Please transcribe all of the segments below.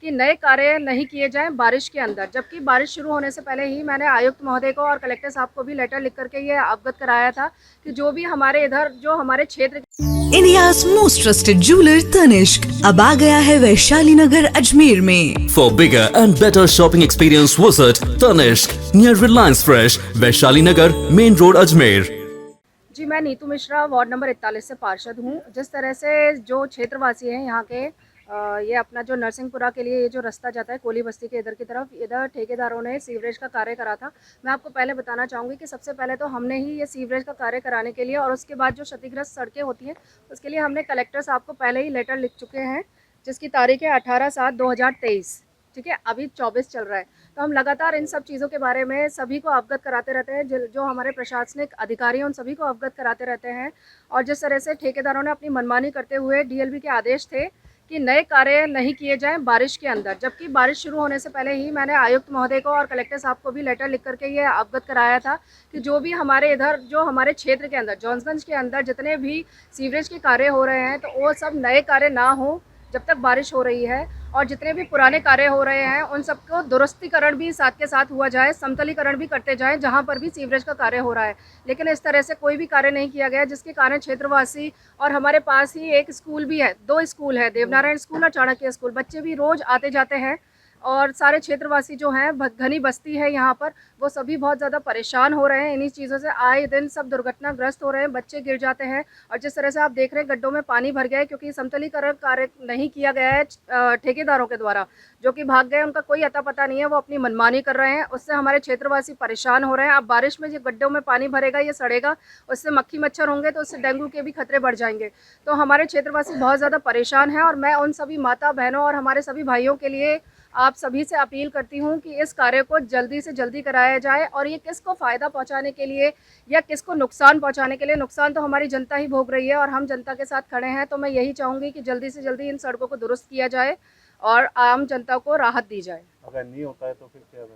कि नए कार्य नहीं किए जाएं बारिश के अंदर, जबकि बारिश शुरू होने से पहले ही मैंने आयुक्त महोदय को और कलेक्टर साहब को भी लेटर लिख करके ये अवगत कराया था कि जो भी हमारे इधर जो हमारे क्षेत्र India's most trusted jeweler Tanishq अब आ गया है वैशाली नगर अजमेर में। For bigger and better shopping experience, visit Tanishq near Reliance Fresh, Vaishali Nagar, Main Road, Ajmer. जी, मैं नीतू मिश्रा वार्ड नंबर 41 से पार्षद हूँ। जिस तरह से जो क्षेत्रवासी हैं यहाँ के ये अपना जो नरसिंहपुरा के लिए ये जो रास्ता जाता है कोली बस्ती के इधर की तरफ, इधर ठेकेदारों ने सीवरेज का कार्य करा था। मैं आपको पहले बताना चाहूँगी कि सबसे पहले तो हमने ही ये सीवरेज का कार्य कराने के लिए और उसके बाद जो क्षतिग्रस्त सड़कें होती हैं उसके लिए हमने कलेक्टर साहब को पहले ही लेटर लिख चुके हैं, जिसकी तारीख है 18/7/2023। ठीक है, अभी 24 चल रहा है। तो हम लगातार इन सब चीज़ों के बारे में सभी को अवगत कराते रहते हैं, जो हमारे प्रशासनिक अधिकारी हैं उन सभी को अवगत कराते रहते हैं। और जिस तरह से ठेकेदारों ने अपनी मनमानी करते हुए डीएलबी के आदेश थे कि नए कार्य नहीं किए जाएं बारिश के अंदर, जबकि बारिश शुरू होने से पहले ही मैंने आयुक्त महोदय को और कलेक्टर साहब को भी लेटर लिख करके ये अवगत कराया था कि जो भी हमारे इधर जो हमारे क्षेत्र के अंदर जॉन्सगंज के अंदर जितने भी सीवरेज के कार्य हो रहे हैं तो वो सब नए कार्य ना हो जब तक बारिश हो रही है, और जितने भी पुराने कार्य हो रहे हैं उन सबको दुरुस्तीकरण भी साथ के साथ हुआ जाए, समतलीकरण भी करते जाएं जहां पर भी सीवरेज का कार्य हो रहा है। लेकिन इस तरह से कोई भी कार्य नहीं किया गया, जिसके कारण क्षेत्रवासी और हमारे पास ही एक स्कूल भी है, 2 स्कूल है, देवनारायण स्कूल और चाणक्य स्कूल, बच्चे भी रोज आते जाते हैं और सारे क्षेत्रवासी जो हैं घनी बस्ती है यहाँ पर, वो सभी बहुत ज़्यादा परेशान हो रहे हैं इन्हीं चीज़ों से। आए दिन सब दुर्घटनाग्रस्त हो रहे हैं, बच्चे गिर जाते हैं। और जिस तरह से आप देख रहे हैं गड्ढों में पानी भर गया है क्योंकि समतलीकरण कार्य नहीं किया गया है ठेकेदारों के द्वारा, जो कि भाग गए, उनका कोई अता पता नहीं है, वो अपनी मनमानी कर रहे हैं। उससे हमारे क्षेत्रवासी परेशान हो रहे हैं। अब बारिश में जो गड्ढों में पानी भरेगा ये सड़ेगा, उससे मक्खी मच्छर होंगे तो उससे डेंगू के भी खतरे बढ़ जाएंगे। तो हमारे क्षेत्रवासी बहुत ज़्यादा परेशान हैं और मैं उन सभी माता बहनों और हमारे सभी भाइयों के लिए आप सभी से अपील करती हूँ कि इस कार्य को जल्दी से जल्दी कराया जाए। और ये किसको फ़ायदा पहुँचाने के लिए या किसको नुकसान पहुँचाने के लिए, नुकसान तो हमारी जनता ही भोग रही है और हम जनता के साथ खड़े हैं। तो मैं यही चाहूँगी कि जल्दी से जल्दी इन सड़कों को दुरुस्त किया जाए और आम जनता को राहत दी जाए। अगर नहीं होता है तो फिर क्या होगा?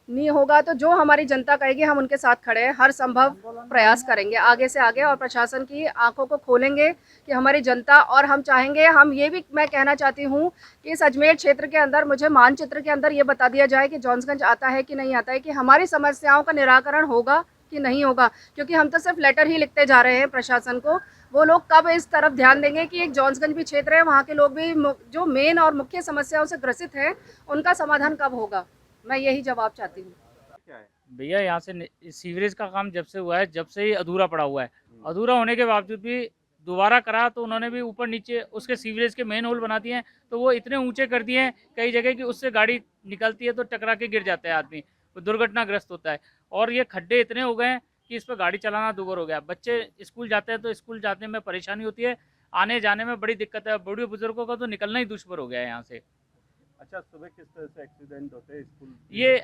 नहीं होगा तो जो हमारी जनता कहेगी हम उनके साथ खड़े हैं, हर संभव प्रयास करेंगे आगे से आगे, और प्रशासन की आंखों को खोलेंगे कि हमारी जनता, और हम चाहेंगे, हम ये भी मैं कहना चाहती हूँ कि इस अजमेर क्षेत्र के अंदर मुझे मानचित्र के अंदर ये बता दिया जाए कि जॉन्सगंज आता है कि नहीं आता है, कि हमारी समस्याओं का निराकरण होगा कि नहीं होगा। क्योंकि हम तो सिर्फ लेटर ही लिखते जा रहे हैं प्रशासन को, वो लोग कब इस तरफ ध्यान देंगे कि एक जॉन्सगंज भी क्षेत्र है, वहाँ के लोग भी जो मेन और मुख्य समस्याओं से ग्रसित हैं उनका समाधान कब होगा, मैं यही जवाब चाहती हूँ। क्या है? भैया यहाँ से सीवरेज का काम जब से हुआ है, जब से ही अधूरा पड़ा हुआ है। अधूरा होने के बावजूद भी दोबारा करा तो उन्होंने भी ऊपर नीचे उसके सीवरेज के मेन होल बना दिए हैं, तो वो इतने ऊंचे कर दिए हैं कई जगह कि उससे गाड़ी निकलती है तो टकरा के गिर जाता है आदमी, वो दुर्घटनाग्रस्त होता है। और ये खड्डे इतने हो गए हैं कि इस पर गाड़ी चलाना दूभर हो गया। बच्चे स्कूल जाते हैं तो स्कूल जाने में परेशानी होती है, आने जाने में बड़ी दिक्कत है। बूढ़े बुजुर्गों का तो निकलना ही दुश्वार हो गया है यहाँ से। अच्छा, सुबह किस तरह से एक्सीडेंट होते हैं स्कूल? ये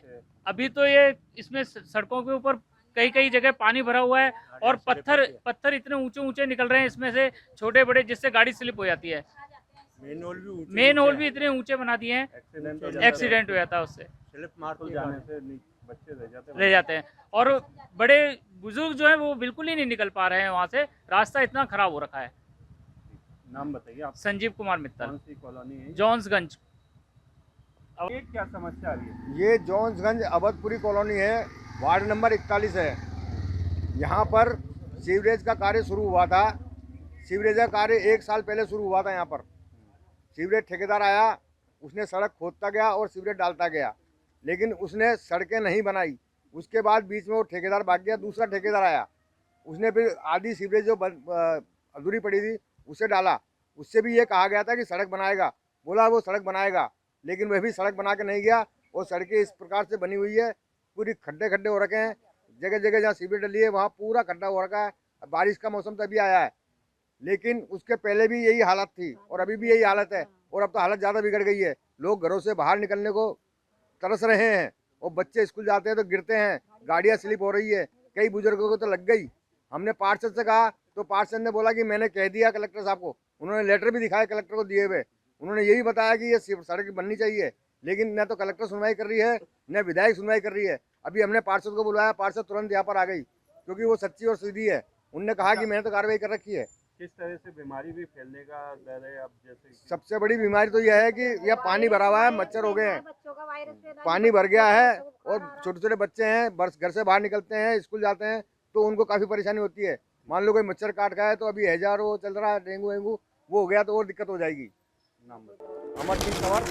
अभी तो ये इसमें सड़कों के ऊपर कई कई जगह पानी भरा हुआ है और पत्थर इतने ऊंचे ऊंचे निकल रहे हैं इसमें से, छोटे बड़े, जिससे गाड़ी स्लिप हो जाती है। मेन होल भी इतने ऊंचे बना दिए हैं, एक्सीडेंट हो जाता है उससे, स्लिप मार तो जाने से बच्चे रह जाते हैं। और बड़े बुजुर्ग जो है वो बिल्कुल ही नहीं निकल पा रहे हैं वहाँ से, रास्ता इतना खराब हो रखा है। नाम बताइए आप। संजीव कुमार मित्तल, कौन सी कॉलोनी है? जॉन्सगंज। अब ये क्या समस्या आ रही है? ये जॉन्सगंज अवधपुरी कॉलोनी है, वार्ड नंबर 41 है। यहाँ पर सीवरेज का कार्य शुरू हुआ था। सीवरेज का कार्य 1 साल पहले शुरू हुआ था। यहाँ पर सीवरेज ठेकेदार आया, उसने सड़क खोदता गया और सीवरेज डालता गया, लेकिन उसने सड़कें नहीं बनाई। उसके बाद बीच में वो ठेकेदार भाग गया, दूसरा ठेकेदार आया, उसने फिर आधी सीवरेज जो अधूरी पड़ी थी उसे डाला। उससे भी ये कहा गया था कि सड़क बनाएगा, बोला वो सड़क बनाएगा, लेकिन वह भी सड़क बना के नहीं गया। और सड़कें इस प्रकार से बनी हुई है, पूरी खड्डे खड्डे हो रखे हैं। जगह जगह जहाँ सीवरेज डली है वहाँ पूरा खड्डा हो रखा है। बारिश का मौसम तो अभी आया है, लेकिन उसके पहले भी यही हालत थी और अभी भी यही हालत है। और अब तो हालत ज़्यादा बिगड़ गई है, लोग घरों से बाहर निकलने को तरस रहे हैं और बच्चे स्कूल जाते हैं तो गिरते हैं, गाड़ियाँ स्लिप हो रही है, कई बुजुर्गों को तो लग गई। हमने पार्षद से कहा तो पार्षद ने बोला कि मैंने कह दिया कलेक्टर साहब को, उन्होंने लेटर भी दिखाया कलेक्टर को दिए हुए। उन्होंने यही बताया कि ये सड़क बननी चाहिए, लेकिन न तो कलेक्टर सुनवाई कर रही है न विधायक सुनवाई कर रही है। अभी हमने पार्षद को बुलाया, पार्षद तुरंत यहाँ पर आ गई क्योंकि वो सच्ची और सीधी है। उनने कहा कि मैंने तो कार्रवाई कर रखी है, किस तरह से बीमारी भी फैलने का डर है अब, जैसे कि सबसे बड़ी बीमारी तो यह है कि यह पानी भरा हुआ है, मच्छर हो गए हैं, पानी भर गया है और छोटे छोटे बच्चे हैं, घर से बाहर निकलते हैं, स्कूल जाते हैं तो उनको काफ़ी परेशानी होती है। मान लो कोई मच्छर काट गया है तो अभी हैजा वो चल रहा है, डेंगू वेंगू वो हो गया तो और दिक्कत हो जाएगी। नाम बताओ। अमर सिंह कंवर।